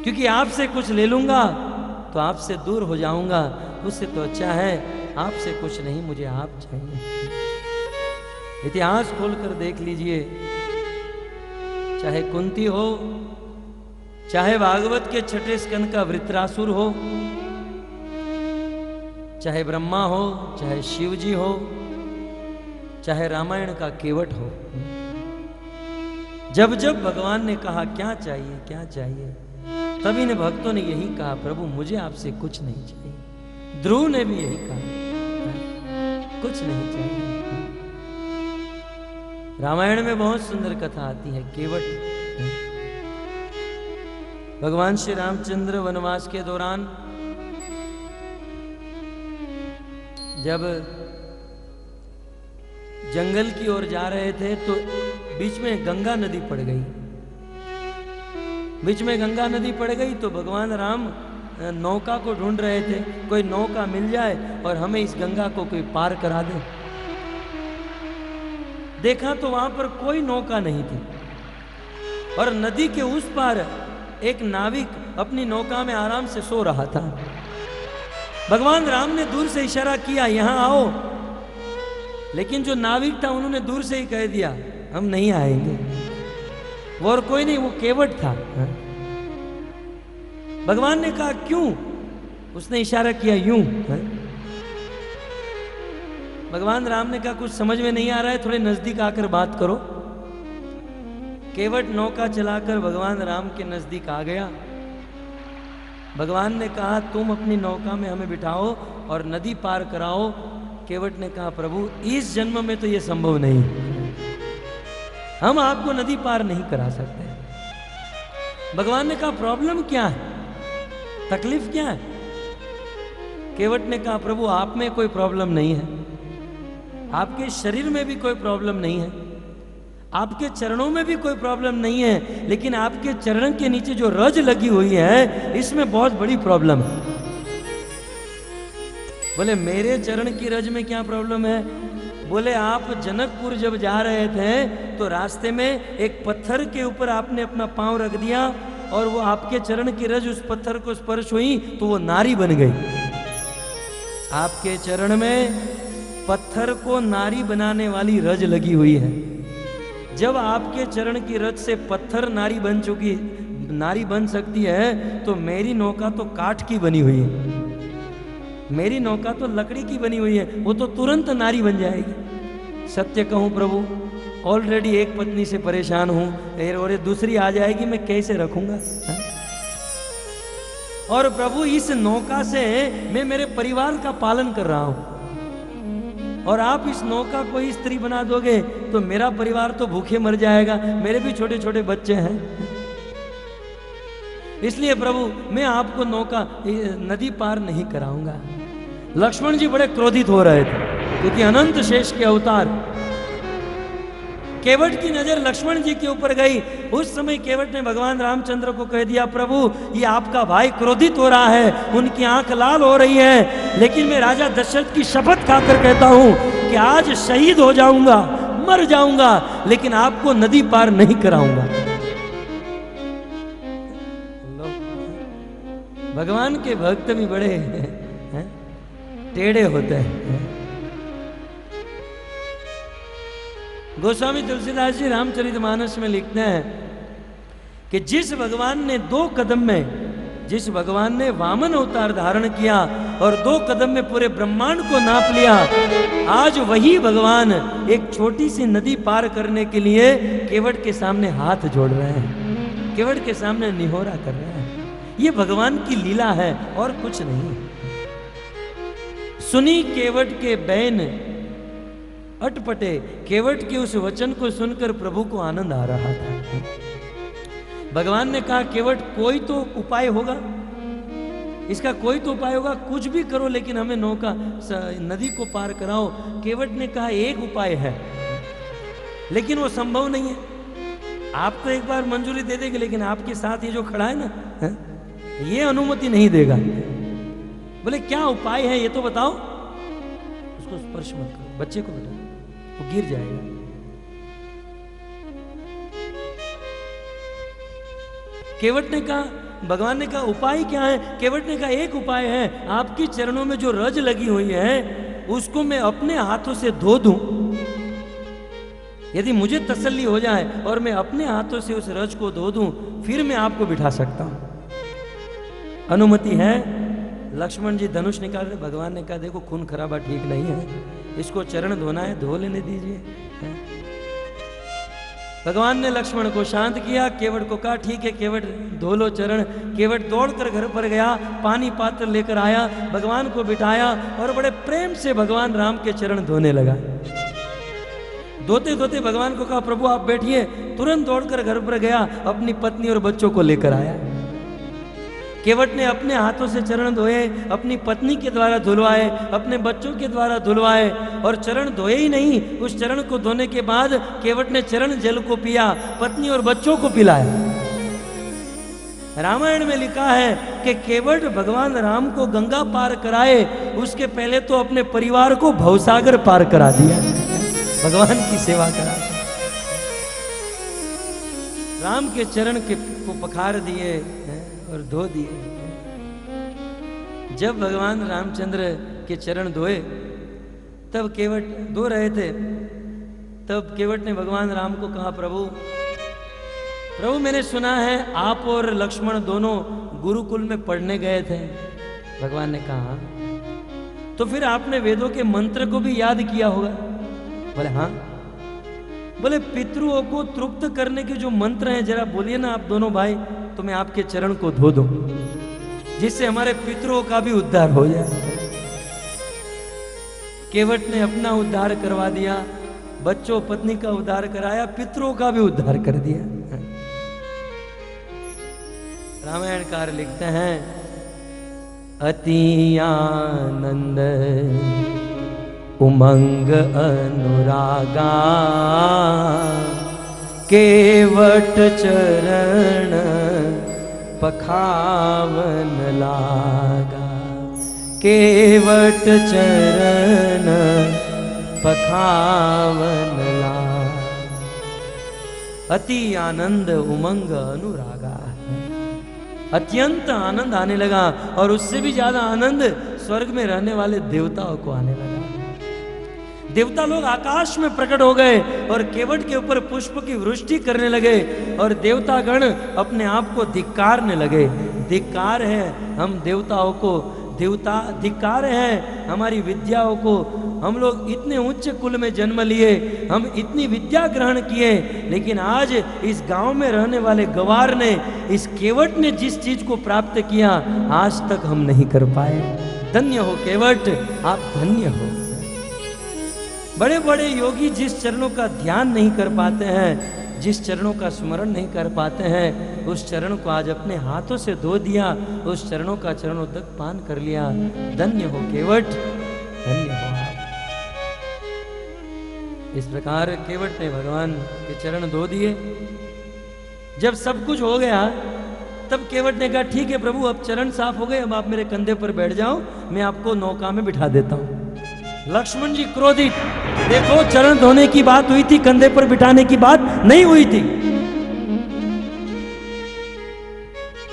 क्योंकि आपसे कुछ ले लूंगा तो आपसे दूर हो जाऊंगा। उससे तो अच्छा है आपसे कुछ नहीं, मुझे आप चाहिए। इतिहास खोलकर देख लीजिए, चाहे कुंती हो, चाहे भागवत के छठे स्कंद का वृत्रासुर हो, चाहे ब्रह्मा हो, चाहे शिव जी हो, चाहे रामायण का केवट हो, जब जब भगवान ने कहा क्या चाहिए क्या चाहिए, तभी ने भक्तों ने यही कहा, प्रभु मुझे आपसे कुछ नहीं चाहिए। ध्रुव ने भी यही कहा, कुछ नहीं चाहिए। रामायण में बहुत सुंदर कथा आती है केवट। भगवान श्री रामचंद्र वनवास के दौरान जब जंगल की ओर जा रहे थे तो बीच में गंगा नदी पड़ गई। बीच में गंगा नदी पड़ गई तो भगवान राम नौका को ढूंढ रहे थे, कोई नौका मिल जाए और हमें इस गंगा को कोई पार करा दे। देखा तो वहां पर कोई नौका नहीं थी और नदी के उस पार एक नाविक अपनी नौका में आराम से सो रहा था। भगवान राम ने दूर से इशारा किया यहां आओ, लेकिन जो नाविक था उन्होंने दूर से ही कह दिया हम नहीं आएंगे। वो और कोई नहीं, वो केवट था। भगवान ने कहा क्यों? उसने इशारा किया यूं। भगवान राम ने कहा कुछ समझ में नहीं आ रहा है, थोड़े नजदीक आकर बात करो। केवट नौका चलाकर भगवान राम के नजदीक आ गया। भगवान ने कहा तुम अपनी नौका में हमें बिठाओ और नदी पार कराओ। केवट ने कहा प्रभु इस जन्म में तो यह संभव नहीं, हम आपको नदी पार नहीं करा सकते। भगवान ने कहा प्रॉब्लम क्या है, तकलीफ क्या है? केवट ने कहा प्रभु आप में कोई प्रॉब्लम नहीं है, आपके शरीर में भी कोई प्रॉब्लम नहीं है, आपके चरणों में भी कोई प्रॉब्लम नहीं है, लेकिन आपके चरण के नीचे जो रज लगी हुई है इसमें बहुत बड़ी प्रॉब्लम है। बोले मेरे चरण की रज में क्या प्रॉब्लम है? बोले आप जनकपुर जब जा रहे थे तो रास्ते में एक पत्थर के ऊपर आपने अपना पांव रख दिया और वो आपके चरण की रज उस पत्थर को स्पर्श हुई तो वो नारी बन गई। आपके चरण में पत्थर को नारी बनाने वाली रज लगी हुई है। जब आपके चरण की रज से पत्थर नारी बन सकती है तो मेरी नौका तो काठ की बनी हुई है, मेरी नौका तो लकड़ी की बनी हुई है, वो तो तुरंत नारी बन जाएगी। सत्य कहूं प्रभु ऑलरेडी एक पत्नी से परेशान हूं और ये दूसरी आ जाएगी, मैं कैसे रखूंगा? और प्रभु इस नौका से मैं मेरे परिवार का पालन कर रहा हूं और आप इस नौका को ही स्त्री बना दोगे तो मेरा परिवार तो भूखे मर जाएगा, मेरे भी छोटे छोटे बच्चे हैं। इसलिए प्रभु मैं आपको नदी पार नहीं कराऊंगा। लक्ष्मण जी बड़े क्रोधित हो रहे थे क्योंकि अनंत शेष के अवतार। केवट की नजर लक्ष्मण जी के ऊपर गई। उस समय केवट ने भगवान रामचंद्र को कह दिया प्रभु ये आपका भाई क्रोधित हो रहा है, उनकी आंख लाल हो रही है, लेकिन मैं राजा दशरथ की शपथ खाकर कहता हूं कि आज शहीद हो जाऊंगा, मर जाऊंगा, लेकिन आपको नदी पार नहीं कराऊंगा। भगवान के भक्त भी बड़े टेढ़े होते हैं। गोस्वामी तुलसीदास जी रामचरितमानस में लिखते हैं कि जिस भगवान ने 2 कदम में, जिस भगवान ने वामन अवतार धारण किया और 2 कदम में पूरे ब्रह्मांड को नाप लिया, आज वही भगवान एक छोटी सी नदी पार करने के लिए केवट के सामने हाथ जोड़ रहे हैं, केवट के सामने निहोरा कर रहे हैं। ये भगवान की लीला है और कुछ नहीं। सुनी केवट के बैन अटपटे, केवट के उस वचन को सुनकर प्रभु को आनंद आ रहा था। भगवान ने कहा केवट कोई तो उपाय होगा, इसका कोई तो उपाय होगा, कुछ भी करो लेकिन हमें नदी को पार कराओ। केवट ने कहा एक उपाय है लेकिन वो संभव नहीं है। आप तो एक बार मंजूरी दे देंगे लेकिन आपके साथ ये जो खड़ा है ना ये अनुमति नहीं देगा। बोले क्या उपाय है ये तो बताओ। उसको स्पर्श मत करो, बच्चे को बेटा वो गिर जाएगा। केवट ने कहा भगवान ने कहा उपाय क्या है? केवट ने कहा एक उपाय है, आपकी चरणों में जो रज लगी हुई है उसको मैं अपने हाथों से धो दूं। यदि मुझे तसल्ली हो जाए और मैं अपने हाथों से उस रज को धो दूं, फिर मैं आपको बिठा सकता हूं। अनुमति है? लक्ष्मण जी धनुष निकाल रहे। भगवान ने कहा देखो खून खराबा ठीक नहीं है, इसको चरण धोना है, धो लेने दीजिए। भगवान ने लक्ष्मण को शांत किया। केवट को कहा ठीक है केवट धो लो चरण। केवट दौड़कर घर पर गया, पानी पात्र लेकर आया, भगवान को बिठाया और बड़े प्रेम से भगवान राम के चरण धोने लगा। धोते धोते भगवान को कहा प्रभु आप बैठिए। तुरंत दौड़कर घर पर गया, अपनी पत्नी और बच्चों को लेकर आया। केवट ने अपने हाथों से चरण धोए, अपनी पत्नी के द्वारा धुलवाए, अपने बच्चों के द्वारा धुलवाए, और चरण धोए ही नहीं, उस चरण को धोने के बाद केवट ने चरण जल को पिया, पत्नी और बच्चों को पिलाया। रामायण में लिखा है कि केवट भगवान राम को गंगा पार कराए, उसके पहले तो अपने परिवार को भवसागर पार करा दिया, भगवान की सेवा करा। राम के चरण को पखार दिए और धो दिए। जब भगवान रामचंद्र के चरण धोए तब केवट धो रहे थे, तब केवट ने भगवान राम को कहा प्रभु मैंने सुना है आप और लक्ष्मण दोनों गुरुकुल में पढ़ने गए थे। भगवान ने कहा तो फिर आपने वेदों के मंत्र को भी याद किया होगा। बोले हाँ। बोले पितरों को तृप्त करने के जो मंत्र हैं जरा बोलिए ना आप दोनों भाई, तो मैं आपके चरण को धो दूं, जिससे हमारे पितरों का भी उद्धार हो जाए। केवट ने अपना उद्धार करवा दिया, बच्चों पत्नी का उद्धार कराया, पितरों का भी उद्धार कर दिया। रामायणकार लिखते हैं अति आनंद उमंग अनुरागा केवट चरण पखावन लागा, केवट चरण पखावन लागा। अति आनंद उमंग अनुरागा, अत्यंत आनंद आने लगा, और उससे भी ज्यादा आनंद स्वर्ग में रहने वाले देवताओं को आने लगा। देवता लोग आकाश में प्रकट हो गए और केवट के ऊपर पुष्प की वृष्टि करने लगे, और देवतागण अपने आप को धिक्कारने लगे। धिक्कार है हम देवताओं को, देवता धिक्कार है हमारी विद्याओं को। हम लोग इतने उच्च कुल में जन्म लिए, हम इतनी विद्या ग्रहण किए, लेकिन आज इस गांव में रहने वाले गवार ने, इस केवट ने जिस चीज को प्राप्त किया आज तक हम नहीं कर पाए। धन्य हो केवट, आप धन्य हो। बड़े बड़े योगी जिस चरणों का ध्यान नहीं कर पाते हैं, जिस चरणों का स्मरण नहीं कर पाते हैं, उस चरण को आज अपने हाथों से धो दिया, उस चरणों का चरणोदक पान कर लिया। धन्य हो केवट, धन्य हो आप। इस प्रकार केवट ने भगवान के चरण धो दिए। जब सब कुछ हो गया तब केवट ने कहा ठीक है प्रभु अब चरण साफ हो गए, अब आप मेरे कंधे पर बैठ जाओ, मैं आपको नौका में बिठा देता हूं। लक्ष्मण जी क्रोधित, देखो चरण धोने की बात हुई थी, कंधे पर बिठाने की बात नहीं हुई थी।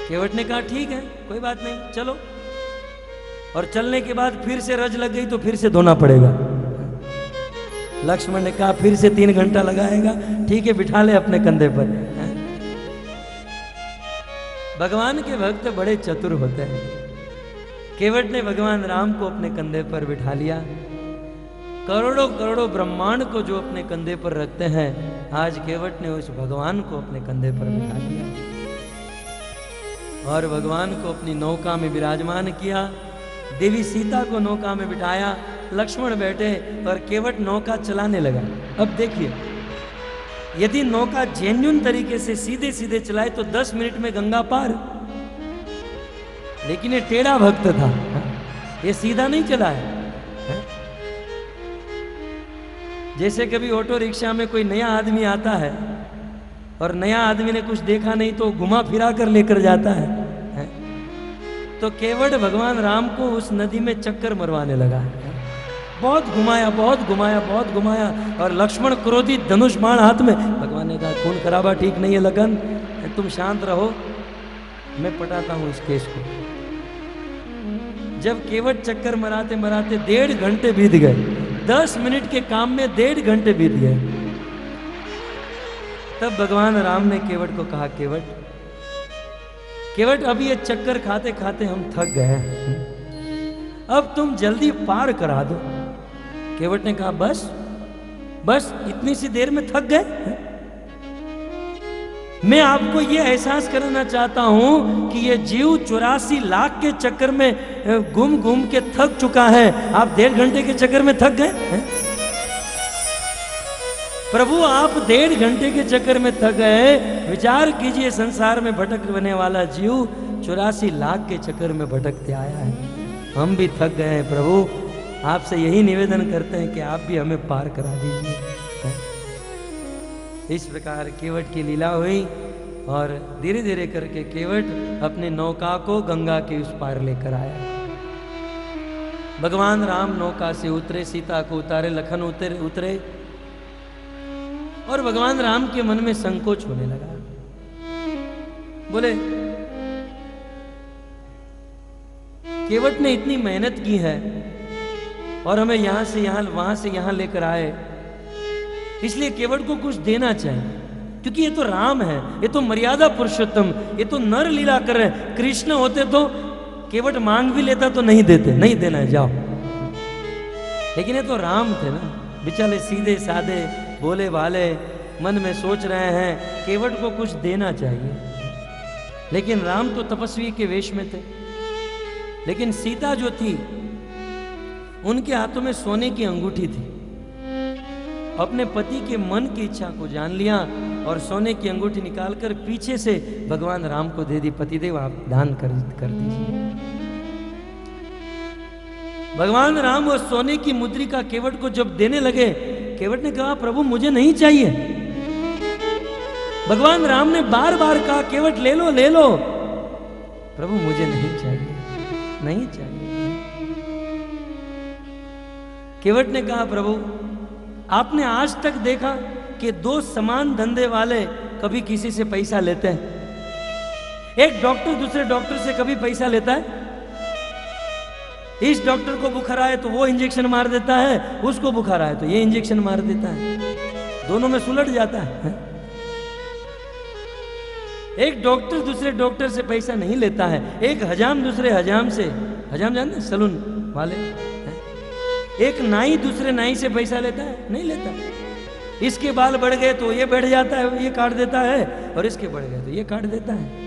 केवट ने कहा ठीक है कोई बात नहीं चलो, और चलने के बाद फिर से रज लग गई तो फिर से धोना पड़ेगा। लक्ष्मण ने कहा फिर से 3 घंटा लगाएगा, ठीक है बिठा ले अपने कंधे पर। भगवान के भक्त बड़े चतुर होते हैं। केवट ने भगवान राम को अपने कंधे पर बिठा लिया। करोड़ों करोड़ों ब्रह्मांड को जो अपने कंधे पर रखते हैं, आज केवट ने उस भगवान को अपने कंधे पर बिठा लिया और भगवान को अपनी नौका में विराजमान किया। देवी सीता को नौका में बिठाया, लक्ष्मण बैठे और केवट नौका चलाने लगा। अब देखिए यदि नौका जेन्युइन तरीके से सीधे सीधे चलाए तो 10 मिनट में गंगा पार, लेकिन ये टेढ़ा भक्त था, ये सीधा नहीं चला है। जैसे कभी ऑटो रिक्शा में कोई नया आदमी आता है और नया आदमी ने कुछ देखा नहीं तो घुमा फिरा कर लेकर जाता है, तो केवट भगवान राम को उस नदी में चक्कर मरवाने लगा। बहुत घुमाया बहुत घुमाया बहुत घुमाया, और लक्ष्मण क्रोधित धनुष बाण हाथ में। भगवान ने कहा खून खराबा ठीक नहीं है लगन, तुम शांत रहो। मैं पटाता हूं इस केस को। जब केवट चक्कर मराते मराते 1.5 घंटे बीत गए, 10 मिनट के काम में 1.5 घंटे बीत गए, तब भगवान राम ने केवट को कहा, केवट केवट अब ये चक्कर खाते खाते हम थक गए हैं, अब तुम जल्दी पार करा दो। केवट ने कहा, बस बस इतनी सी देर में थक गए? मैं आपको ये एहसास कराना चाहता हूं कि ये जीव 84 लाख के चक्कर में घूम घूम के थक चुका है, आप 1.5 घंटे के चक्कर में थक गए? प्रभु आप 1.5 घंटे के चक्कर में थक गए, विचार कीजिए संसार में भटकने वाला जीव 84 लाख के चक्कर में भटकते आया है, हम भी थक गए हैं। प्रभु आपसे यही निवेदन करते हैं कि आप भी हमें पार करा दीजिए। इस प्रकार केवट की लीला हुई और धीरे धीरे करके केवट अपनी नौका को गंगा के उस पार लेकर आया। भगवान राम नौका से उतरे, सीता को उतारे, लखन उतरे और भगवान राम के मन में संकोच होने लगा। बोले, केवट ने इतनी मेहनत की है और हमें यहां से यहां, वहां से यहां लेकर आए, इसलिए केवट को कुछ देना चाहिए, क्योंकि ये तो राम है, ये तो मर्यादा पुरुषोत्तम, ये तो नर लीला कर रहे हैं। कृष्ण होते तो केवट मांग भी लेता तो नहीं देते, नहीं देना है जाओ, लेकिन ये तो राम थे ना, बेचारे सीधे साधे भोले भाले, मन में सोच रहे हैं केवट को कुछ देना चाहिए। लेकिन राम तो तपस्वी के वेश में थे, लेकिन सीता जो थी उनके हाथों में सोने की अंगूठी थी। अपने पति के मन की इच्छा को जान लिया और सोने की अंगूठी निकालकर पीछे से भगवान राम को दे दी। पतिदेव आप दान कर दीजिए। भगवान राम वो सोने की मुद्रिका केवट को जब देने लगे, केवट ने कहा, प्रभु मुझे नहीं चाहिए। भगवान राम ने बार बार कहा, केवट ले लो ले लो। प्रभु मुझे नहीं चाहिए, नहीं चाहिए। केवट ने कहा, प्रभु आपने आज तक देखा कि 2 समान धंधे वाले कभी किसी से पैसा लेते हैं? एक डॉक्टर दूसरे डॉक्टर से कभी पैसा लेता है? इस डॉक्टर को बुखार आए तो वो इंजेक्शन मार देता है, उसको बुखार आए तो ये इंजेक्शन मार देता है, दोनों में सुलट जाता है। एक डॉक्टर दूसरे डॉक्टर से पैसा नहीं लेता है, एक हजाम दूसरे हजाम से, हजाम जानते हैं सलून वाले, एक नाई दूसरे नाई से पैसा लेता है? नहीं लेता। इसके बाल बढ़ गए तो ये बढ़ जाता है, ये काट देता है, और इसके बढ़ गए तो ये काट देता है।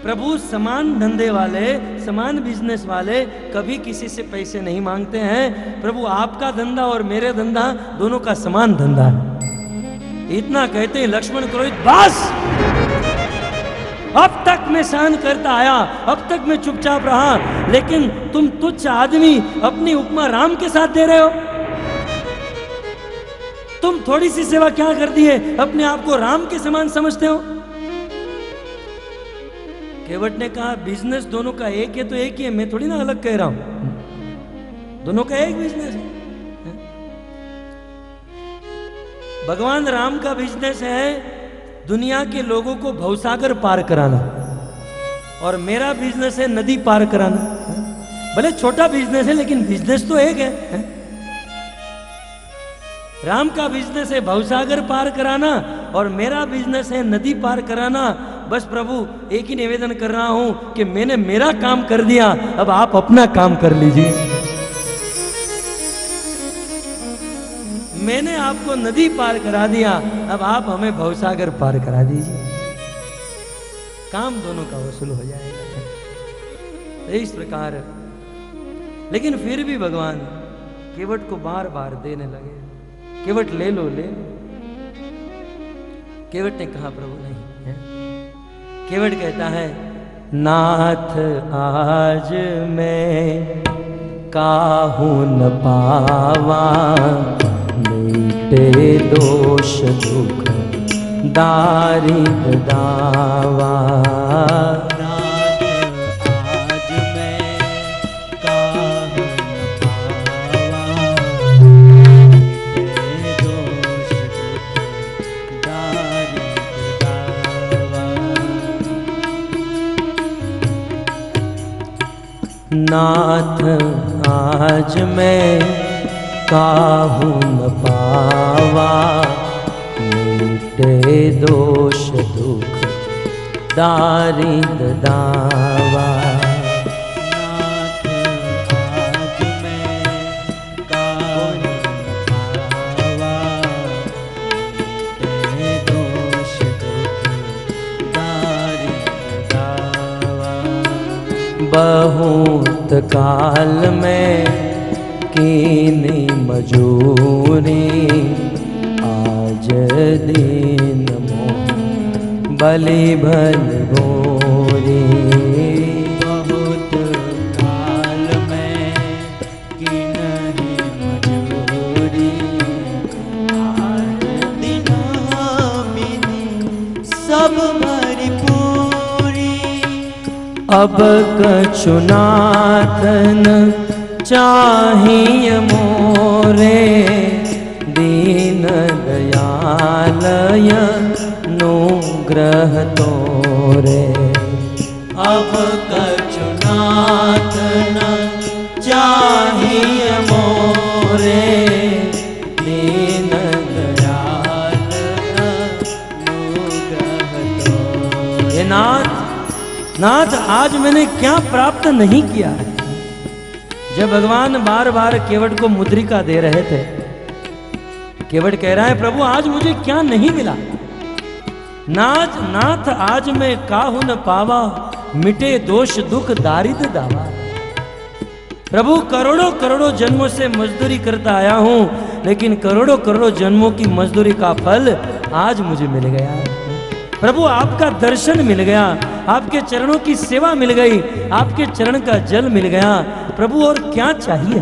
प्रभु समान धंधे वाले, समान बिजनेस वाले कभी किसी से पैसे नहीं मांगते हैं। प्रभु आपका धंधा और मेरे धंधा दोनों का समान धंधा है। इतना कहते हैं लक्ष्मण क्रोधित, बस अब तक मैं सहन करता आया, अब तक मैं चुपचाप रहा, लेकिन तुम तुच्छ आदमी अपनी उपमा राम के साथ दे रहे हो। तुम थोड़ी सी सेवा क्या कर दी है, अपने आप को राम के समान समझते हो। केवट ने कहा, बिजनेस दोनों का एक है तो एक ही है, मैं थोड़ी ना अलग कह रहा हूं, दोनों का एक बिजनेस है। भगवान राम का बिजनेस है दुनिया के लोगों को भवसागर पार कराना, और मेरा बिजनेस है नदी पार कराना। भले छोटा बिजनेस है लेकिन बिजनेस तो एक है। राम का बिजनेस है भवसागर पार कराना और मेरा बिजनेस है नदी पार कराना। बस प्रभु एक ही निवेदन कर रहा हूं कि मैंने मेरा काम कर दिया, अब आप अपना काम कर लीजिए। मैंने आपको नदी पार करा दिया, अब आप हमें भवसागर पार करा दीजिए, काम दोनों का वसूल हो जाएगा। इस प्रकार लेकिन फिर भी भगवान केवट को बार बार देने लगे, केवट ले लो ले लो। केवट ने कहा, प्रभु नहीं है। केवट कहता है, नाथ आज मैं काहू न पावा, मीटे दोष दुख दारिद्र दावा। आज मैं काहू न पावा, मीटे दोष दुख दारिद्र दावा। नाथ आज मैं काहू न पावा, मिटे दोष दुख दारिद्र दावा। बहुत काल में कीनी मजूरी, आज दीन मोह बलि भल गोरी। बहुत काल में कीनी मजूरी, आज दिन मिनी सब भरी पूरी। अब कछु नाथन चाहिए मोरे, दीन दयालय अनुग्रह तोरे। अब कछु नाथन चाहिए मोरे, दीन दयालय अनुग्रह तोरे। हे नाथ, नाथ आज मैंने क्या प्राप्त नहीं किया है। जब भगवान बार बार केवट को मुद्रिका दे रहे थे, केवट कह रहा है प्रभु आज मुझे क्या नहीं मिला। नाथ नाथ आज मैं काहू न पावा, मिटे दोष दुख दारिद्र दावा। प्रभु करोड़ों करोड़ों जन्मों से मजदूरी करता आया हूं, लेकिन करोड़ों करोड़ों जन्मों की मजदूरी का फल आज मुझे मिल गया। प्रभु आपका दर्शन मिल गया, आपके चरणों की सेवा मिल गई, आपके चरण का जल मिल गया। प्रभु और क्या चाहिए।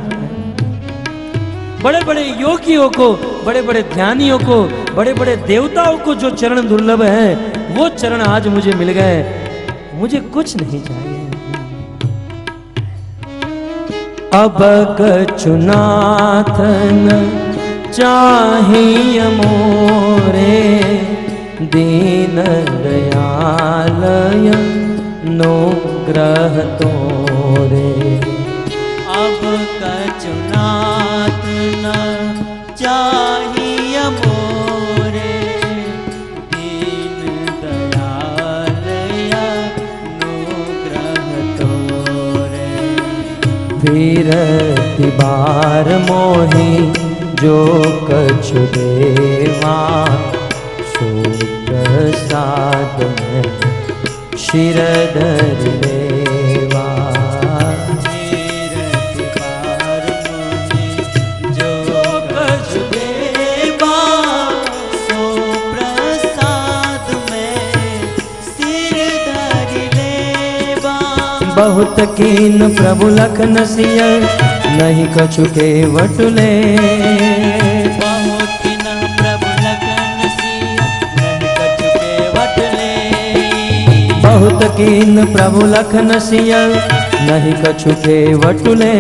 बड़े बड़े योगियों को, बड़े बड़े ध्यानियों को, बड़े बड़े देवताओं को जो चरण दुर्लभ हैं, वो चरण आज मुझे मिल गए। मुझे कुछ नहीं चाहिए। अब कछु नाथन चाहिए मोरे, दीन दयालय अनुग्रह तोरे। अब कछु नाथन चाहिए मोरे, दीन दयालय अनुग्रह तोरे। फिरति बार मोहि जो कछु देवा, प्रसाद में शिरधर देवा। जो कछु देवा, सो प्रसाद में सिरधर लेवा। बहुत कीन प्रभु लखन सिय, नहीं कछु केवट ले। बहुत कीन प्रभु लखन सिय, नहीं कछु केवट ले।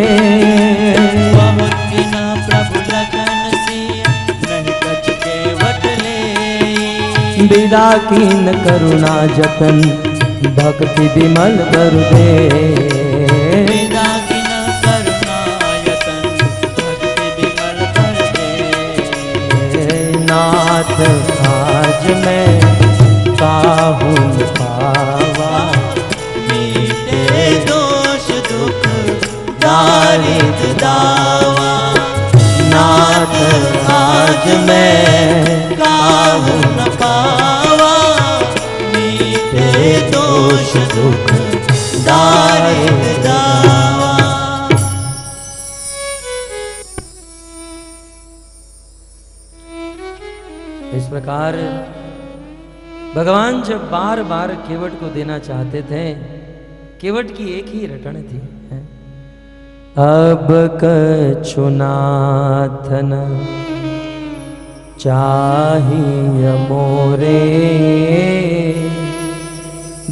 बहुत कीन प्रभु लखन सिय, नहीं कछु केवट ले। विदा कीन करुणा जतन, भक्ति विमल करु दे। विदा कीन करुणा जतन, भक्ति विमल कर दे। नाथ आज मैं काहू न पावा, मिटे दोष दुख दारिद्र दावा। नाथ आज मैं काहू न पावा, मिटे दोष दुख दारिद्र दावा। इस प्रकार भगवान जब बार बार केवट को देना चाहते थे, केवट की एक ही रटन थी, अब कछु नाथन चाहिए मोरे,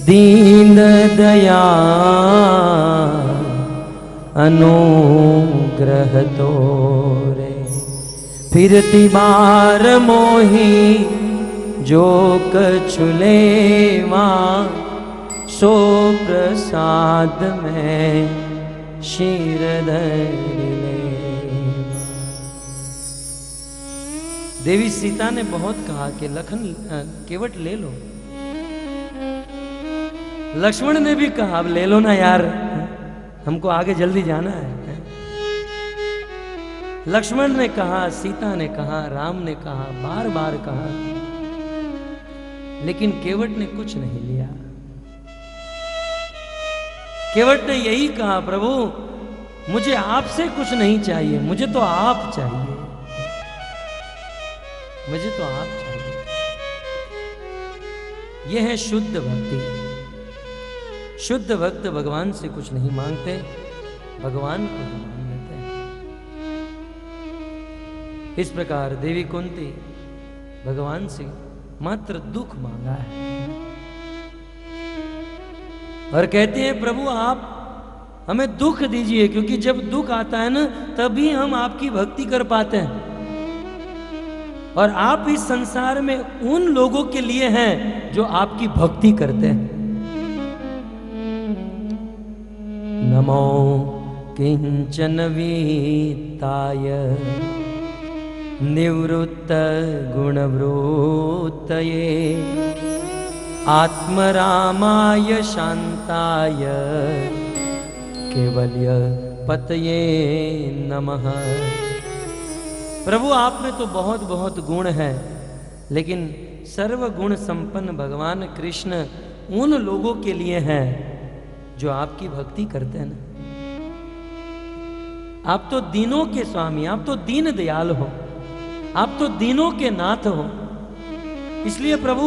दीन दया अनुग्रह तोरे। फिरती बार मोही जो कछु लेवा, सो प्रसाद में शीर धरि ले। देवी सीता ने बहुत कहा कि लखन केवट ले लो। लक्ष्मण ने भी कहा अब ले लो ना यार, हमको आगे जल्दी जाना है। लक्ष्मण ने कहा, सीता ने कहा, राम ने कहा, बार बार कहा, लेकिन केवट ने कुछ नहीं लिया। केवट ने यही कहा प्रभु मुझे आपसे कुछ नहीं चाहिए, मुझे तो आप चाहिए, मुझे तो आप चाहिए। यह है शुद्ध भक्ति। शुद्ध भक्त भगवान से कुछ नहीं मांगते, भगवान को ही मान लेते हैं। इस प्रकार देवी कुंती भगवान से मात्र दुख मांगा है और कहते हैं प्रभु आप हमें दुख दीजिए, क्योंकि जब दुख आता है ना तभी हम आपकी भक्ति कर पाते हैं। और आप इस संसार में उन लोगों के लिए हैं जो आपकी भक्ति करते हैं। नमो किंचन वीताय निवृत्त गुणवृत्तये आत्मरामाय शांताय केवल्य पतये नमः। प्रभु आप में तो बहुत बहुत गुण है, लेकिन सर्व गुण संपन्न भगवान कृष्ण उन लोगों के लिए हैं जो आपकी भक्ति करते हैं ना। आप तो दीनों के स्वामी, आप तो दीन दयाल हो, आप तो दीनों के नाथ हो। इसलिए प्रभु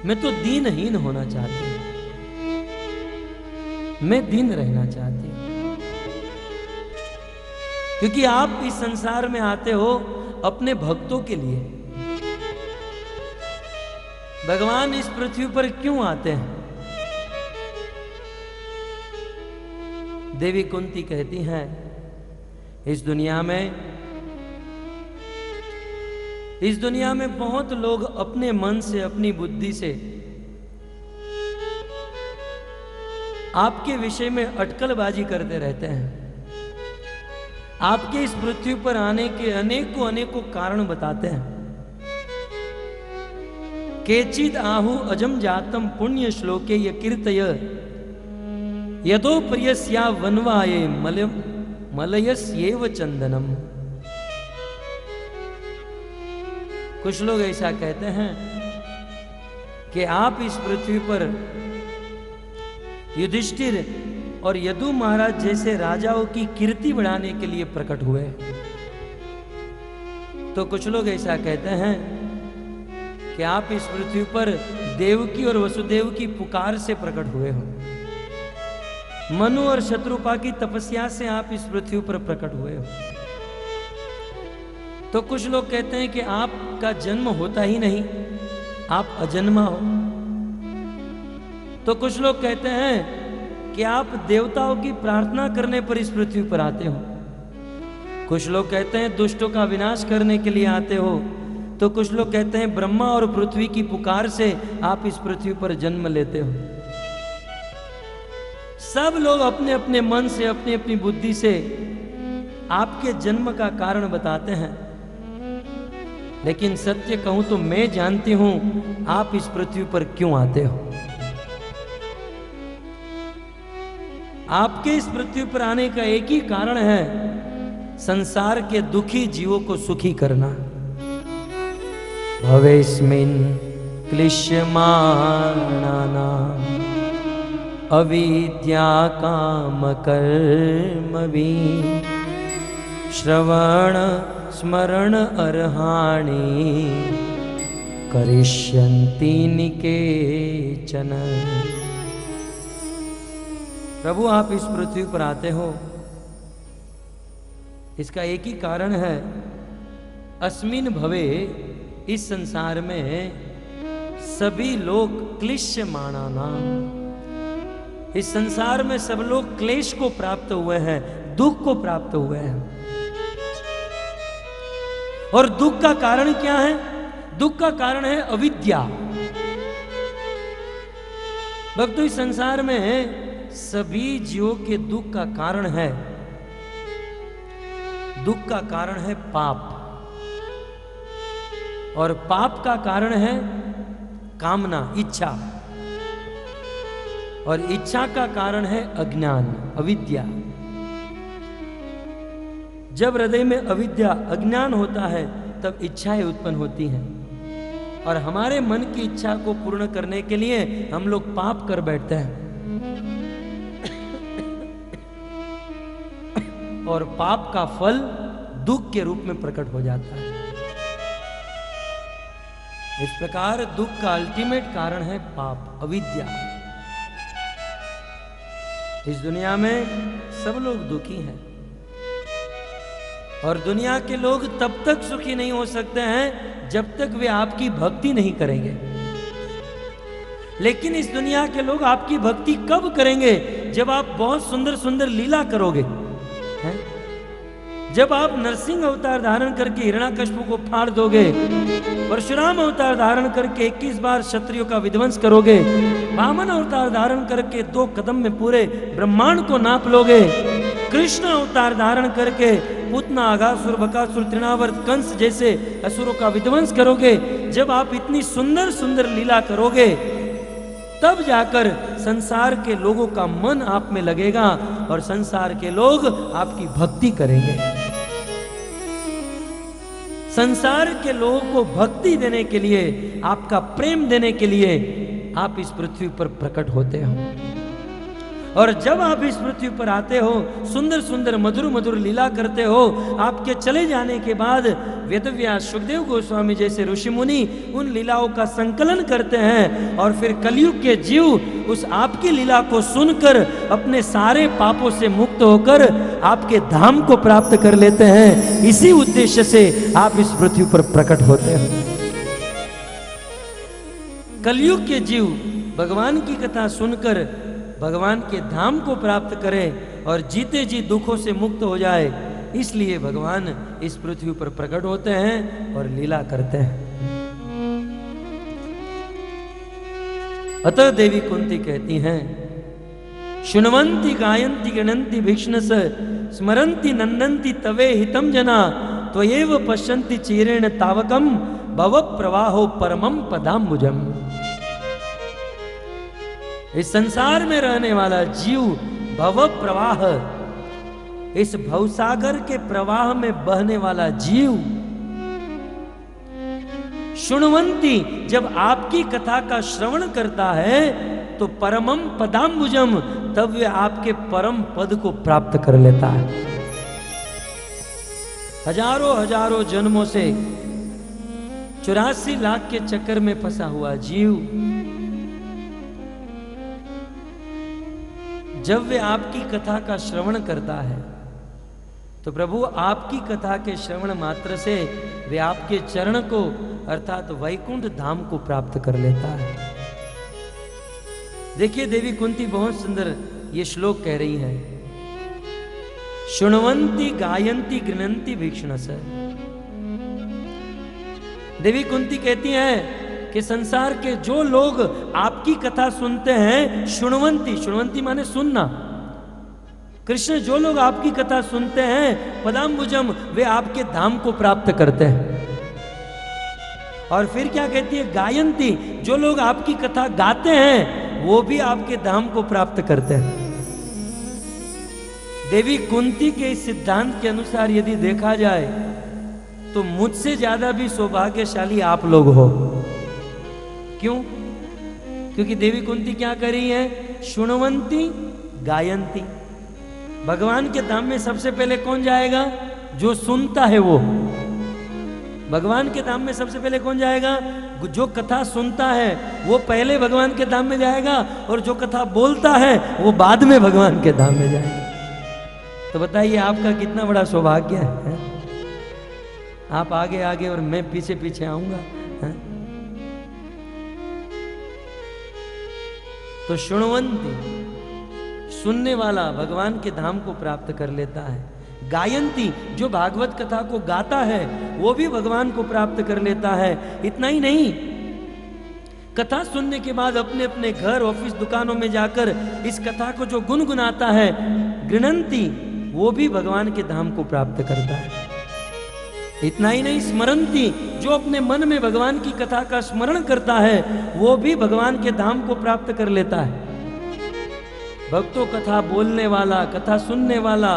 मैं तो दीनहीन होना चाहती हूं, मैं दीन रहना चाहती हूं, क्योंकि आप इस संसार में आते हो अपने भक्तों के लिए। भगवान इस पृथ्वी पर क्यों आते हैं? देवी कुंती कहती हैं इस दुनिया में बहुत लोग अपने मन से, अपनी बुद्धि से आपके विषय में अटकलबाजी करते रहते हैं। आपके इस पृथ्वी पर आने के अनेकों कारण बताते हैं। केचिद आहु अजम जातम पुण्य श्लोके ये कीर्तय यदो प्रियस्या वनवाये मलयस्येव चंदनम। कुछ लोग ऐसा कहते हैं कि आप इस पृथ्वी पर युधिष्ठिर और यदु महाराज जैसे राजाओं की कीर्ति बढ़ाने के लिए प्रकट हुए। तो कुछ लोग ऐसा कहते हैं कि आप इस पृथ्वी पर देवकी और वसुदेव की पुकार से प्रकट हुए हो। मनु और शत्रुपा की तपस्या से आप इस पृथ्वी पर प्रकट हुए हो। तो कुछ लोग कहते हैं कि आपका जन्म होता ही नहीं, आप अजन्मा हो। तो कुछ लोग कहते हैं कि आप देवताओं की प्रार्थना करने पर इस पृथ्वी पर आते हो। कुछ लोग कहते हैं दुष्टों का विनाश करने के लिए आते हो। तो कुछ लोग कहते हैं ब्रह्मा और पृथ्वी की पुकार से आप इस पृथ्वी पर जन्म लेते हो। सब लोग अपने अपने मन से, अपनी अपनी बुद्धि से आपके जन्म का कारण बताते हैं, लेकिन सत्य कहूं तो मैं जानती हूं आप इस पृथ्वी पर क्यों आते हो। आपके इस पृथ्वी पर आने का एक ही कारण है, संसार के दुखी जीवों को सुखी करना। भवेस्मिन् क्लिश्यमाणाना अविद्या काम कर्मवि श्रवण स्मरण अर्हाणि करिष्यन्ति निकेचन। प्रभु आप इस पृथ्वी पर आते हो, इसका एक ही कारण है, अस्मिन् भवे, इस संसार में सभी लोग क्लिश्यमाणाना, इस संसार में सब लोग क्लेश को प्राप्त हुए हैं, दुख को प्राप्त हुए हैं। और दुख का कारण क्या है? दुख का कारण है अविद्या। भक्तों, इस संसार में सभी जीवों के दुख का कारण है, दुख का कारण है पाप, और पाप का कारण है कामना, इच्छा, और इच्छा का कारण है अज्ञान, अविद्या। जब हृदय में अविद्या, अज्ञान होता है तब इच्छाएं उत्पन्न होती हैं, और हमारे मन की इच्छा को पूर्ण करने के लिए हम लोग पाप कर बैठते हैं, और पाप का फल दुख के रूप में प्रकट हो जाता है। इस प्रकार दुख का अल्टीमेट कारण है पाप, अविद्या। इस दुनिया में सब लोग दुखी हैं, और दुनिया के लोग तब तक सुखी नहीं हो सकते हैं जब तक वे आपकी भक्ति नहीं करेंगे। लेकिन इस दुनिया के लोग आपकी भक्ति कब करेंगे? जब आप बहुत सुंदर सुंदर लीला करोगे, हैं? जब आप नरसिंह अवतार धारण करके हिरण्याकश्यप को फाड़ दोगे, परशुराम अवतार धारण करके 21 बार क्षत्रियों का विध्वंस करोगे, वामन अवतार धारण करके 2 कदम में पूरे ब्रह्मांड को नाप लोगे, कृष्ण अवतार धारण करके पूतना, अघासुर, बकासुर, तृणावर्त, कंस जैसे असुरों का विध्वंस करोगे, जब आप इतनी सुंदर सुंदर लीला करोगे, तब जाकर संसार के लोगों का मन आप में लगेगा और संसार के लोग आपकी भक्ति करेंगे। संसार के लोगों को भक्ति देने के लिए, आपका प्रेम देने के लिए आप इस पृथ्वी पर प्रकट होते हो, और जब आप इस पृथ्वी पर आते हो, सुंदर सुंदर मधुर मधुर लीला करते हो, आपके चले जाने के बाद वेदव्यास, सुखदेव गोस्वामी जैसे ऋषि मुनि उन लीलाओं का संकलन करते हैं, और फिर कलयुग के जीव उस आपकी लीला को सुनकर अपने सारे पापों से मुक्त होकर आपके धाम को प्राप्त कर लेते हैं। इसी उद्देश्य से आप इस पृथ्वी पर प्रकट होते हो। कलयुग के जीव भगवान की कथा सुनकर भगवान के धाम को प्राप्त करें और जीते जी दुखों से मुक्त हो जाए, इसलिए भगवान इस पृथ्वी पर प्रकट होते हैं और लीला करते हैं। अतः देवी कुंती कहती हैं, शुण्वन्ति गायन्ति गणन्ति भीक्ष्णस स्मरन्ति नंदन्ति तवे हितम जना त्वयैव पश्यन्ति चीरेण तावकम भव प्रवाहो परमम पदाम्बुजम। इस संसार में रहने वाला जीव भव प्रवाह, इस भवसागर के प्रवाह में बहने वाला जीव, शुण्वन्ति जब आपकी कथा का श्रवण करता है तो परमम पदाम्बुजम, तब वे आपके परम पद को प्राप्त कर लेता है। हजारों हजारों जन्मों से 84 लाख के चक्कर में फंसा हुआ जीव, जब वे आपकी कथा का श्रवण करता है तो प्रभु आपकी कथा के श्रवण मात्र से वे आपके चरण को अर्थात वैकुंठ धाम को प्राप्त कर लेता है। देखिए देवी कुंती बहुत सुंदर ये श्लोक कह रही है, शुण्वन्ति गायन्ति गृह्णन्ति भीक्ष्णस। देवी कुंती कहती हैं कि संसार के जो लोग आपकी कथा सुनते हैं, शुण्वन्ति, शुण्वन्ति माने सुनना, कृष्ण जो लोग आपकी कथा सुनते हैं, पदाम्बुजम वे आपके धाम को प्राप्त करते हैं। और फिर क्या कहती है, गायन्ति जो लोग आपकी कथा गाते हैं वो भी आपके धाम को प्राप्त करते हैं। देवी कुंती के इस सिद्धांत के अनुसार यदि देखा जाए तो मुझसे ज्यादा भी सौभाग्यशाली आप लोग हो। क्यों? क्योंकि देवी कुंती क्या कर रही है, शुण्वन्ति गायन्ति। भगवान के धाम में सबसे पहले कौन जाएगा? जो सुनता है वो। भगवान के धाम में सबसे पहले कौन जाएगा? जो कथा सुनता है वो पहले भगवान के धाम में जाएगा, और जो कथा बोलता है वो बाद में भगवान के धाम में जाएगा। तो बताइए आपका कितना बड़ा सौभाग्य है। आप आगे आगे और मैं पीछे पीछे आऊंगा। तो शुण्वन्ति सुनने वाला भगवान के धाम को प्राप्त कर लेता है। गायन्ति जो भागवत कथा को गाता है वो भी भगवान को प्राप्त कर लेता है। इतना ही नहीं, कथा सुनने के बाद अपने अपने घर, ऑफिस, दुकानों में जाकर इस कथा को जो गुनगुनाता है, गृणंती, वो भी भगवान के धाम को प्राप्त करता है। इतना ही नहीं, स्मरंती, जो अपने मन में भगवान की कथा का स्मरण करता है, वो भी भगवान के धाम को प्राप्त कर लेता है। भक्तों, कथा बोलने वाला, कथा सुनने वाला,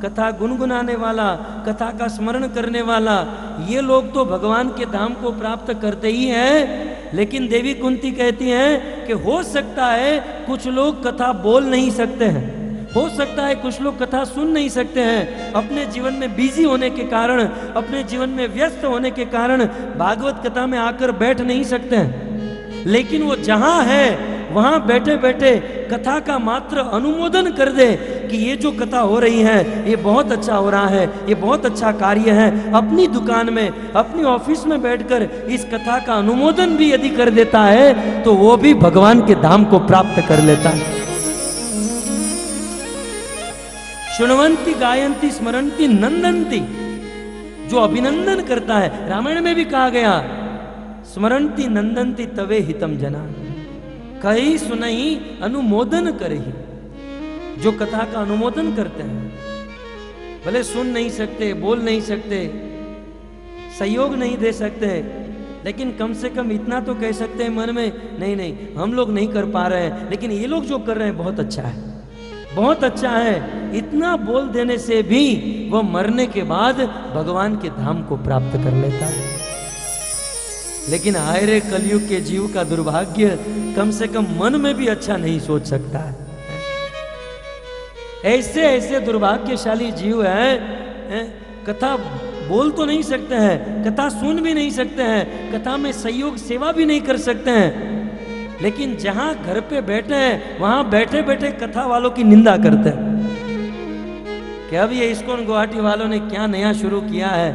कथा गुनगुनाने वाला, कथा का स्मरण करने वाला, ये लोग तो भगवान के धाम को प्राप्त करते ही हैं। लेकिन देवी कुंती कहती हैं कि हो सकता है कुछ लोग कथा बोल नहीं सकते हैं, हो सकता है कुछ लोग कथा सुन नहीं सकते हैं, अपने जीवन में बिजी होने के कारण, अपने जीवन में व्यस्त होने के कारण भागवत कथा में आकर बैठ नहीं सकते हैं। लेकिन वो जहां है वहां बैठे बैठे कथा का मात्र अनुमोदन कर दे कि ये जो कथा हो रही है ये बहुत अच्छा हो रहा है, ये बहुत अच्छा कार्य है, अपनी दुकान में, अपनी ऑफिस में बैठकर इस कथा का अनुमोदन भी यदि कर देता है तो वो भी भगवान के धाम को प्राप्त कर लेता है। शुण्वन्ति गायन्ति स्मरन्ति नंदन्ति, जो अभिनंदन करता है, रामायण में भी कहा गया, स्मरन्ति नंदन्ति तवे हितम जना, कही सुनई अनुमोदन करही। जो कथा का अनुमोदन करते हैं, भले सुन नहीं सकते, बोल नहीं सकते, सहयोग नहीं दे सकते, लेकिन कम से कम इतना तो कह सकते हैं मन में, नहीं नहीं हम लोग नहीं कर पा रहे हैं, लेकिन ये लोग जो कर रहे हैं बहुत अच्छा है, बहुत अच्छा है। इतना बोल देने से भी वह मरने के बाद भगवान के धाम को प्राप्त कर लेता है। लेकिन हाय रे कलयुग के जीव का दुर्भाग्य, कम से कम मन में भी अच्छा नहीं सोच सकता है। ऐसे ऐसे दुर्भाग्यशाली जीव हैं, कथा बोल तो नहीं सकते हैं, कथा सुन भी नहीं सकते हैं, कथा में सहयोग सेवा भी नहीं कर सकते हैं, लेकिन जहां घर पे बैठे हैं वहां बैठे बैठे कथा वालों की निंदा करते हैं कि अब ये इस्कॉन गुवाहाटी वालों ने क्या नया शुरू किया है,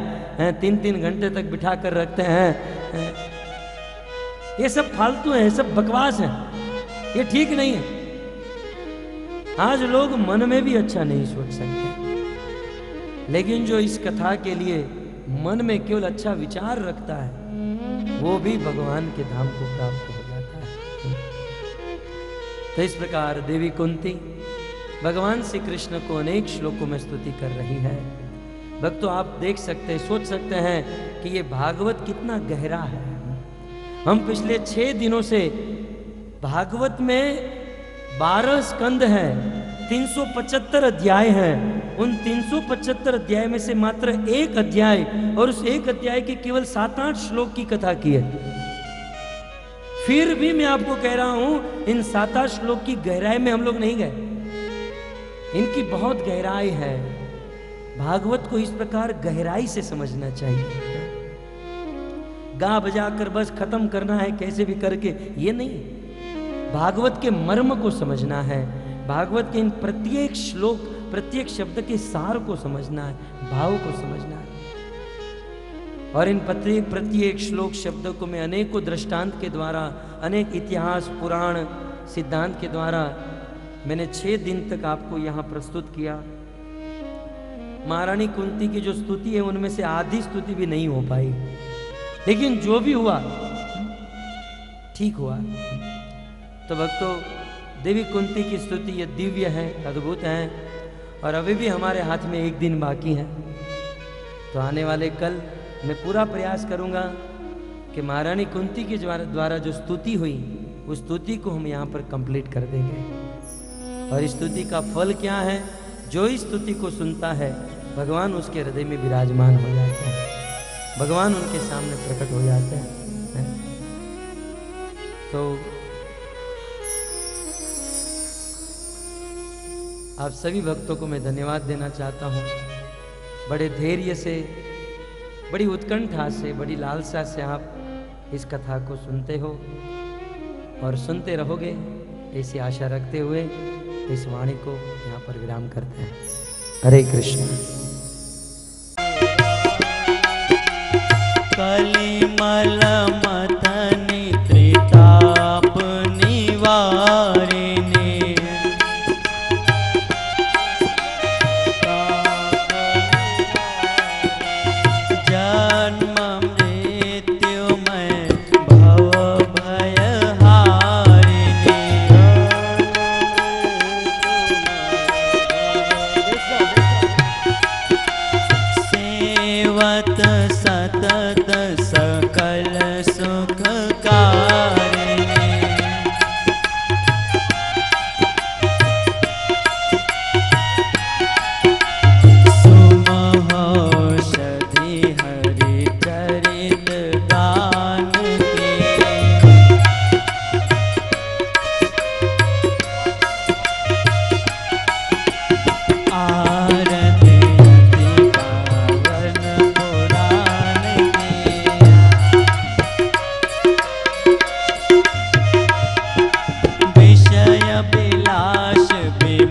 3-3 घंटे तक बिठा कर रखते हैं, ये सब फालतू है, सब बकवास है, ये ठीक नहीं है। आज लोग मन में भी अच्छा नहीं सोच सकते, लेकिन जो इस कथा के लिए मन में केवल अच्छा विचार रखता है वो भी भगवान के धाम को प्राप्त हो जाता है। तो इस प्रकार देवी कुंती भगवान श्री कृष्ण को अनेक श्लोकों में स्तुति कर रही है। भक्तों, आप देख सकते हैं, सोच सकते हैं कि ये भागवत कितना गहरा है। हम पिछले 6 दिनों से भागवत में 12 स्कंद हैं, 375 अध्याय हैं। उन 375 अध्याय में से मात्र एक अध्याय, और उस एक अध्याय के केवल 7-8 श्लोक की कथा की है। फिर भी मैं आपको कह रहा हूं, इन 7-8 श्लोक की गहराई में हम लोग नहीं गए, इनकी बहुत गहराई है। भागवत को इस प्रकार गहराई से समझना चाहिए। गा बजा कर बस खत्म करना है कैसे भी करके, ये नहीं, भागवत के मर्म को समझना है, भागवत के इन प्रत्येक श्लोक, प्रत्येक शब्द के सार को समझना है, भाव को समझना है। और इन प्रत्येक श्लोक शब्दों को मैं अनेकों दृष्टांत के द्वारा, अनेक इतिहास, पुराण, सिद्धांत के द्वारा मैंने 6 दिन तक आपको यहाँ प्रस्तुत किया। महारानी कुंती की जो स्तुति है उनमें से आधी स्तुति भी नहीं हो पाई, लेकिन जो भी हुआ ठीक हुआ। तो भक्तों, देवी कुंती की स्तुति ये दिव्य है, अद्भुत है, और अभी भी हमारे हाथ में 1 दिन बाकी है। तो आने वाले कल मैं पूरा प्रयास करूंगा कि महारानी कुंती के द्वारा जो स्तुति हुई उस स्तुति को हम यहाँ पर कंप्लीट कर देंगे। और इस स्तुति का फल क्या है? जो इस स्तुति को सुनता है भगवान उसके हृदय में विराजमान हो जाते हैं, भगवान उनके सामने प्रकट हो जाते हैं। तो आप सभी भक्तों को मैं धन्यवाद देना चाहता हूँ। बड़े धैर्य से, बड़ी उत्कंठा से, बड़ी लालसा से आप इस कथा को सुनते हो और सुनते रहोगे, ऐसी आशा रखते हुए इस वाणी को यहाँ पर विराम करते हैं। हरे कृष्ण। कलिमल मथनि त्रिताप निवारिणे, जन्म मृत्युमय भव भय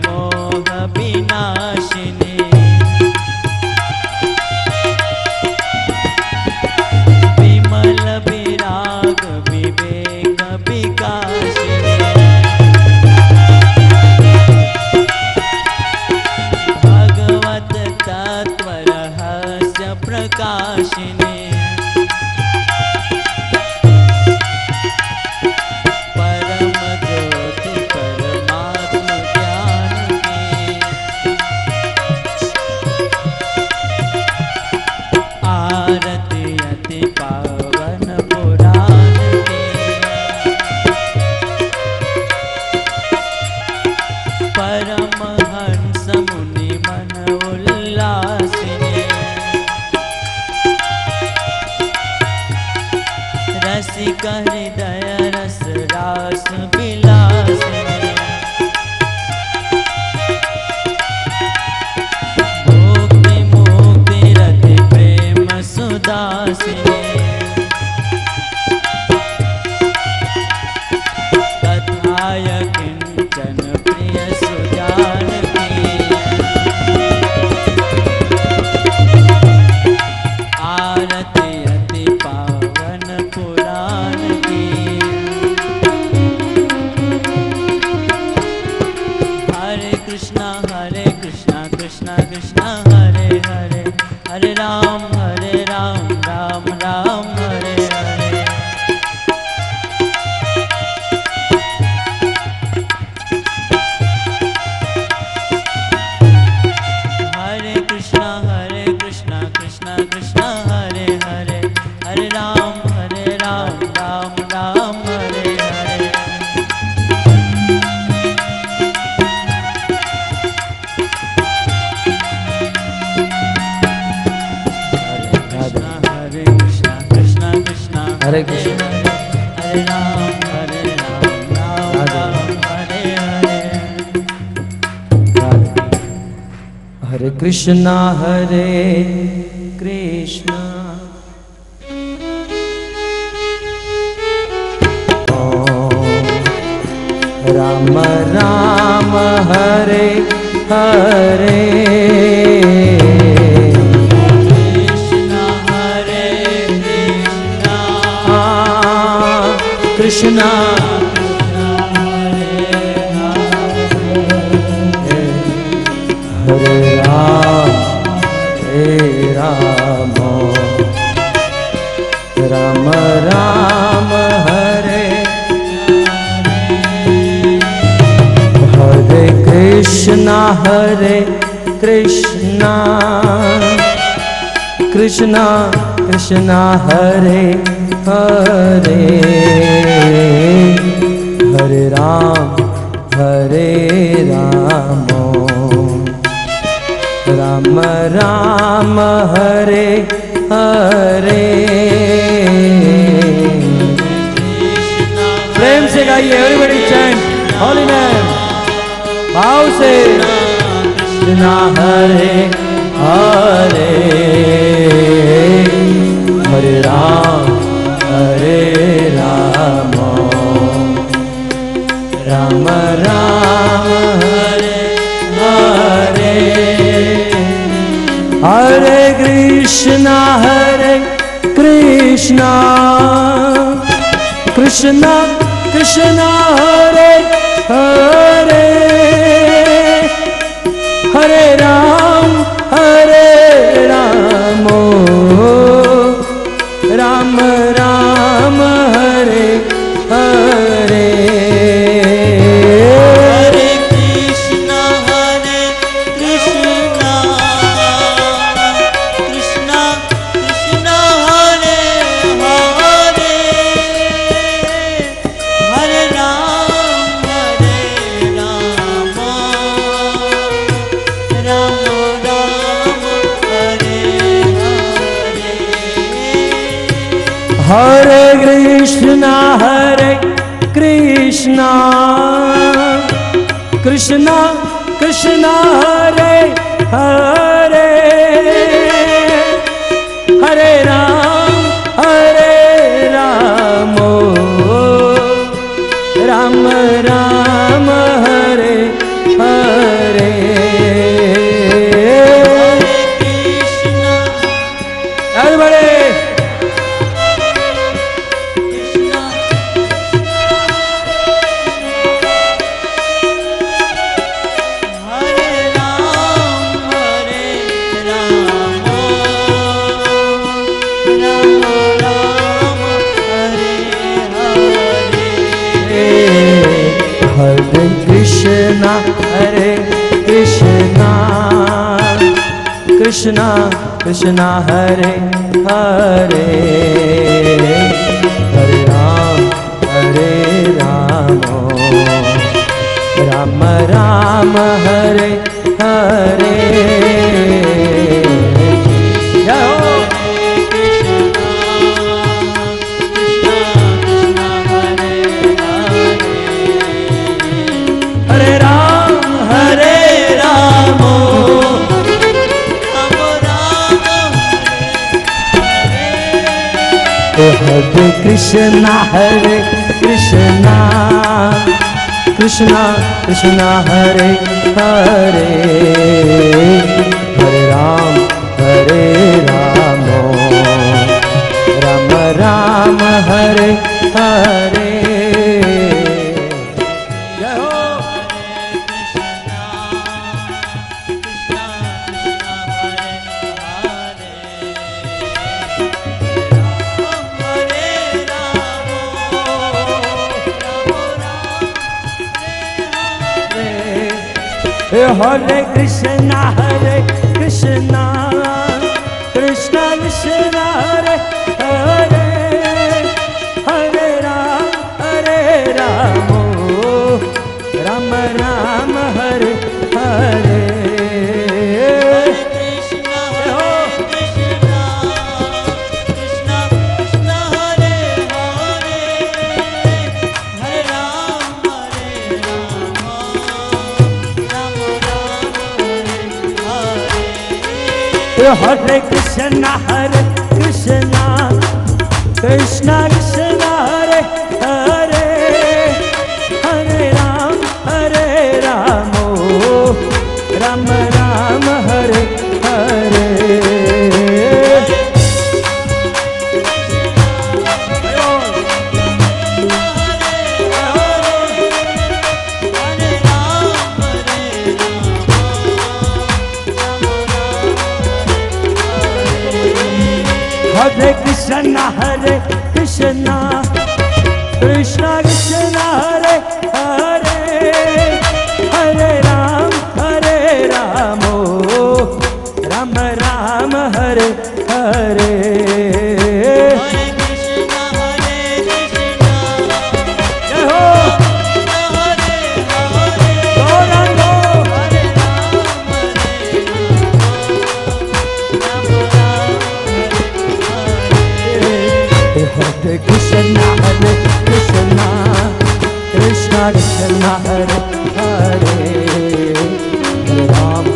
मोह विनाशिनी विमल विराग विवेक विकासिनी भगवत तत्व रहस्य प्रकाशिनी परमहंस मुनि मन उल्लासिनी रसिक हृदय रस रास विलासिनी भोक्ति मुक्ति रति प्रेम सुदासिनी कथाय किंचन प्रिय सुजानकी आरती अति पावन पुराण की हरे कृष्णा कृष्णा कृष्णा हरे हरे हरे राम राम राम हरे हरे कृष्णा कृष्णा हरे हरे हरे राम राम राम हरे हरे हरे कृष्णा कृष्णा हरे कृष्ण हरे राम राम हरे हरे हरे कृष्णा कृष्णा राम राम हरे हरे कृष्णा कृष्णा हरे राम राम राम हरे हरे कृष्णा कृष्णा कृष्णा हरे हरे हरे राम राम राम हरे हरे प्रेम से गाइए एवरीबॉडी चैंट होली नेम भाव से कृष्णा हरे हरे हरे राम राम राम हरे हरे हरे कृष्णा कृष्णा कृष्णा हरे हरे हरे राम राम राम हरे हरे हरे कृष्णा कृष्णा कृष्णा हरे हरे हरे राम राम हरे हरे हरे कृष्णा कृष्णा कृष्णा हरे हरे हरे राम राम राम हरे हरे हरे कृष्णा कृष्णा कृष्णा हरे हरे, हरे राम राम राम हरे हरे। हरे कृष्णा कृष्णा कृष्णा हरे हरे, हरे राम राम राम हरे हरे। हरे कृष्णा कृष्णा कृष्णा हरे हरे, हरे राम राम राम हरे हरे। हरे कृष्णा कृष्णा कृष्णा हरे हरे, हरे राम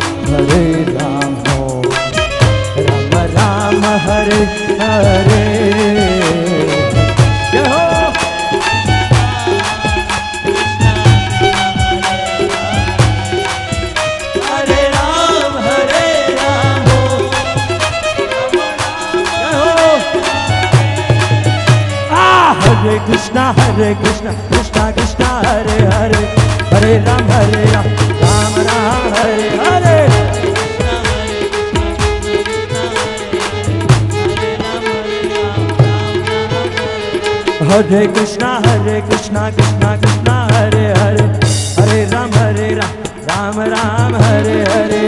राम राम हरे हरे। हरे कृष्णा कृष्णा कृष्णा हरे हरे, हरे राम राम राम हरे हरे। हरे कृष्णा कृष्णा कृष्णा हरे हरे, हरे राम राम राम हरे हरे। हरे कृष्णा कृष्णा कृष्णा हरे हरे, हरे राम राम राम हरे हरे। हरे कृष्णा कृष्णा कृष्णा हरे हरे, हरे राम राम राम हरे हरे।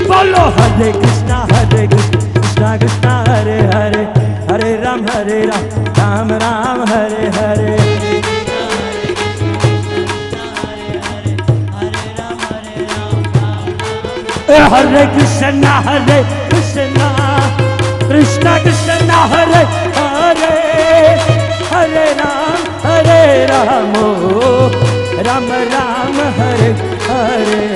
बोलो हरे कृष्णा कृष्णा हरे हरे, हरे राम राम राम हरे हरे। हरे कृष्णा कृष्णा कृष्णा हरे हरे, हरे राम राम राम हरे हरे।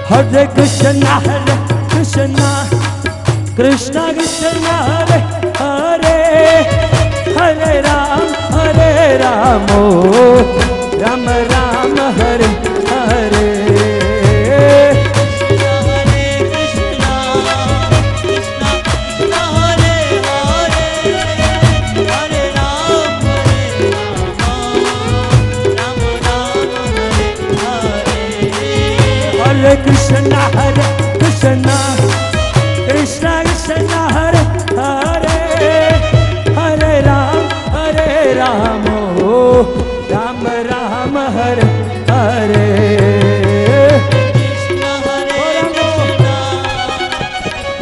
हरे कृष्णा कृष्णा कृष्णा हरे हरे, हरे Ram Ram Ram Hare Hare. Krishna Hare Krishna Krishna Krishna Hare Hare Hare Ram oh Ram Ram Hare Hare Krishna Hare Krishna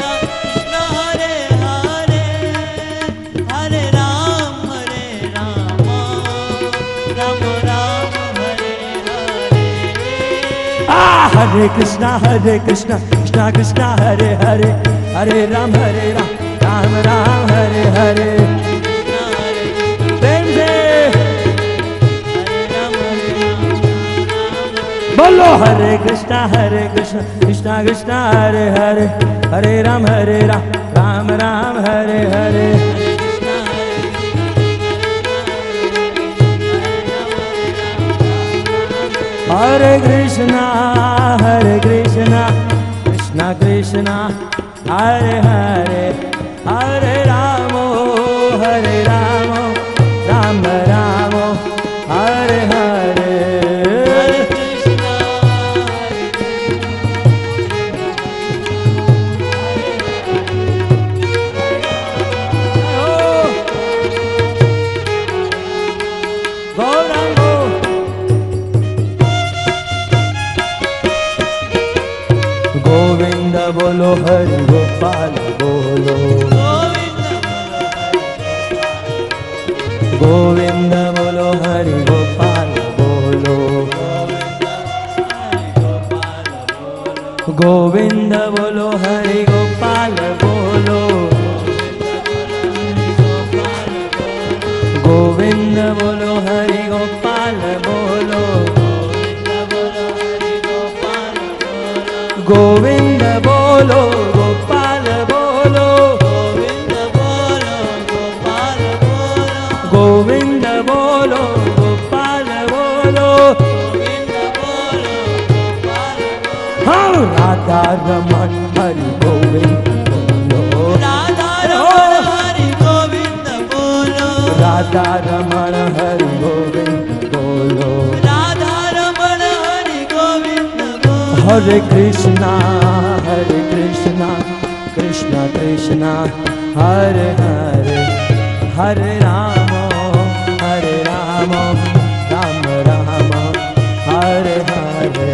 Krishna Hare Hare Hare Ram Ram Ram Hare Hare Hare Krishna Krishna Krishna Hare Hare Hare Ram Ram Hare Hare प्रेम से बोलो हरे कृष्णा कृष्णा कृष्णा हरे हरे हरे राम राम राम हरे हरे हरे कृष्णा कृष्णा कृष्णा हरे हरे हरे राम राम राम हरे हरे गोविंद बोलो हरि गोपाल बोलो गोविंद बोलो हरि गोपाल बोलो गोविंद बोलो हरि गोपाल बोलो गोविंद बोलो हरि गोपाल बोलो गोविंद बोलो गोपाल बोलो गोविंद बोलो गोपाल बोलो हाँ राधा रमन हरि गोविंद बोलो राधा रमण हरि गोविंद बोलो राधा रमन हरि गोविंद बोलो राधा रमण हरि गोविंद बोलो हरे कृष्णा कृष्णा कृष्णा हरे हरे हरे राम राम राम हरे हरे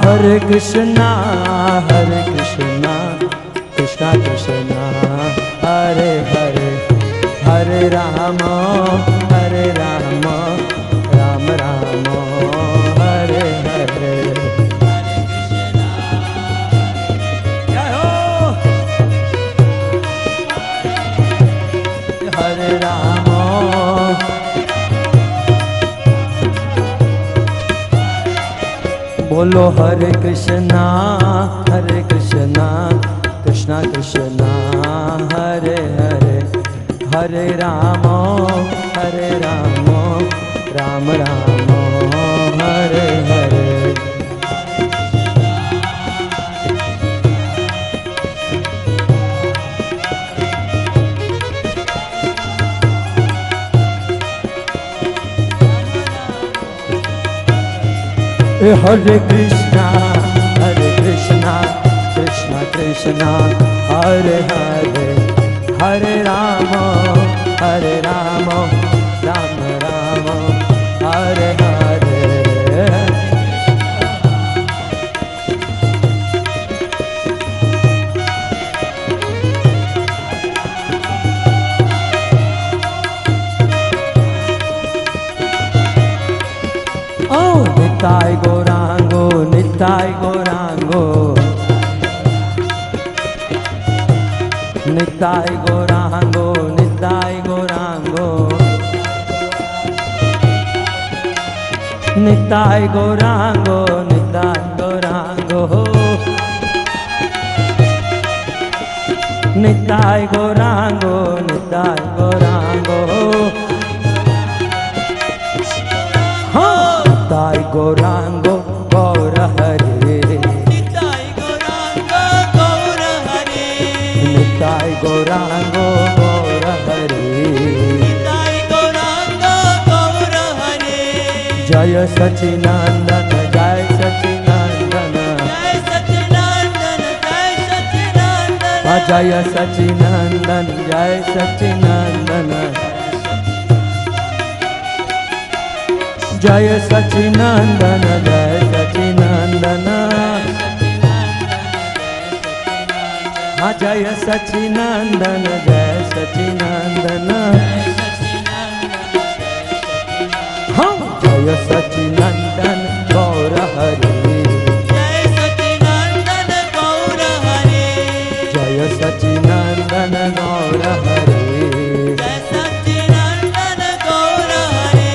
हरे कृष्णा कृष्णा कृष्णा हरे हरे हरे राम राम राम हरे हरे जय हो हरे राम बोलो हरे कृष्णा कृष्णा कृष्णा हरे हरे हरे राम राम राम हरे हरे हरे कृष्णा कृष्णा कृष्णा हरे हरे हरे राम राम राम हरे हरे निताय गौरांगो निताय गौरांगो निताय गौरांगो निताय गौरांगो निताय गौरांगो निताय गौरांगो निताय गौरांगो निताय गौरांगो निताय गौरांगो गौर हरे निताय जय सच्चिदानंद जय सच्चिदानंद जय सच्चिदानंद जय सच्चिदानंद जय सच्चिदानंद जय सच्चिदानंद जय सच्चिदानंद जय सच्चिदानंद जय सच्चिदानंद जय सच्चिदानंद हाँ जय सच्चिदानंद गौर हरि जय सच्चिदानंद गौर हरे जय सच्चिदानंद गौर हरि जय सच्चिदानंद गौर हरे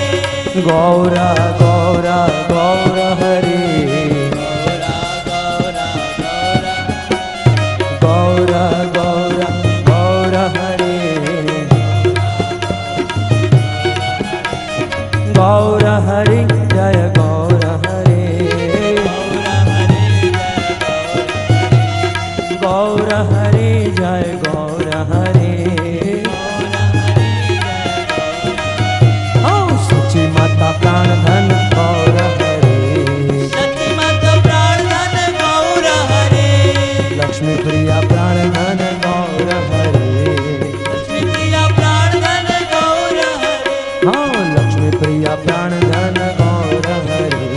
गौरा गौरा गौर हरि गौरा गौरा गौर हरि गौर हरि जय गौर हरि गौर हरि जय गौर हरि सच्ची माता प्राण धन गौर हरि सच्ची माता प्राण धन गौर हरे लक्ष्मी प्रिया प्राण धन गौर हरि लक्ष्मी प्रिया प्राण धन गौर हरे हाँ लक्ष्मी प्रिया प्राण धन गौर हरि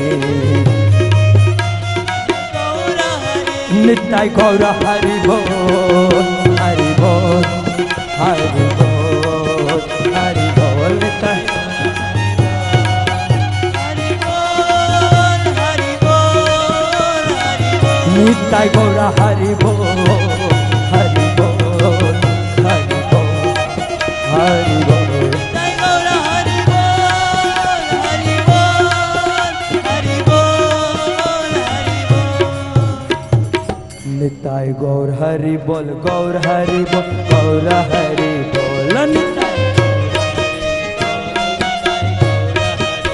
गौर हरे नित्य गौर हरि बोल हरि बोल हरि बोल हरि बोल नित्य हरि बोल हरि बोल हरि बोल नित्य गौर हरि बोल हरि बोल हरि बोल हरि बोल जय गौर हरि बोल हरि बोल हरि बोल हरि बोल निताय गौर हरि बोल गौर हरि बोल गौर हरि बोल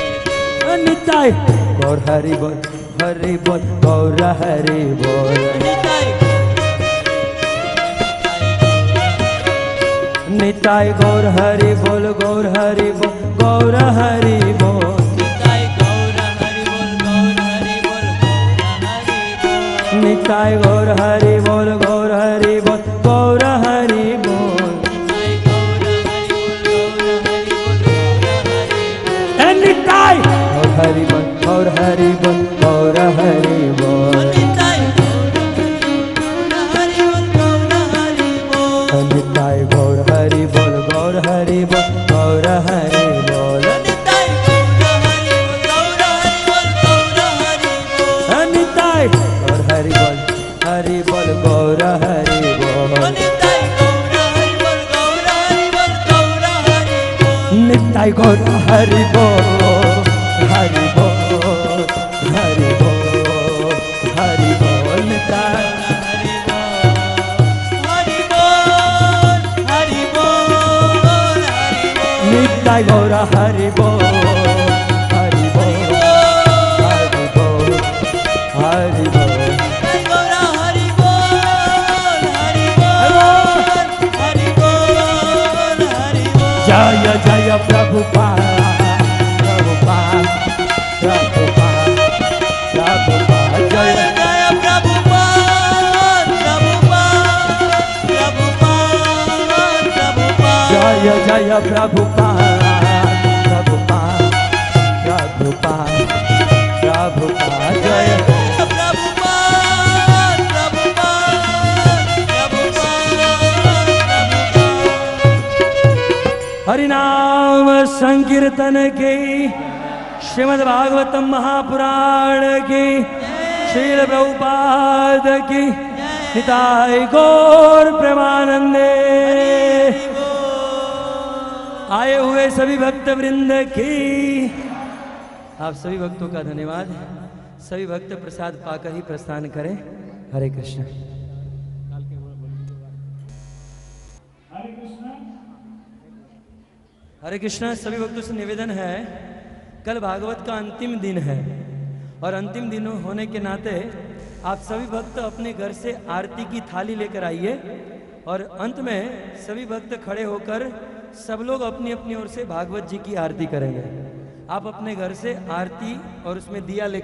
निताय गौर हरि बोल गौर हरि बोल निताय गौर हरि बोल गौर हरि बोल गौर हरि बोल निताय गौर हरि बोल गौर हरि बोल गौर हरि बोल निताय गौर हरि बोल गौर हरि बोल गौर हरि बोल निताय गौर हरि बोल गौर हरि बोल गौर हरि बोल निताय गौर हरि बोल हरि बोल गौर हरि बोल निताय गौर हरि बोल हरि बोल हरि बोल हरि बोल निताय निताय गौर हरि बोल हरि बोल हरि बोल हरि बोल जय जय प्रभुपाद प्रभुपाद प्रभुपाद प्रभुपाद जय जय जय प्रभुपाद प्रभुपाद प्रभुपाद प्रभुपाद जय हरिनाम संकीर्तन की श्रीमद् भागवतम महापुराण की श्रील प्रभुपाद की निताय गौर प्रेमानंदे आए हुए सभी भक्त वृंद की आप सभी भक्तों का धन्यवाद। सभी भक्त प्रसाद पाकर ही प्रस्थान करें। हरे कृष्ण। हरे कृष्ण। सभी भक्तों से निवेदन है, कल भागवत का अंतिम दिन है और अंतिम दिन होने के नाते आप सभी भक्त अपने घर से आरती की थाली लेकर आइए और अंत में सभी भक्त खड़े होकर सब लोग अपनी अपनी ओर से भागवत जी की आरती करेंगे। आप अपने घर से आरती और उसमें दिया लेकर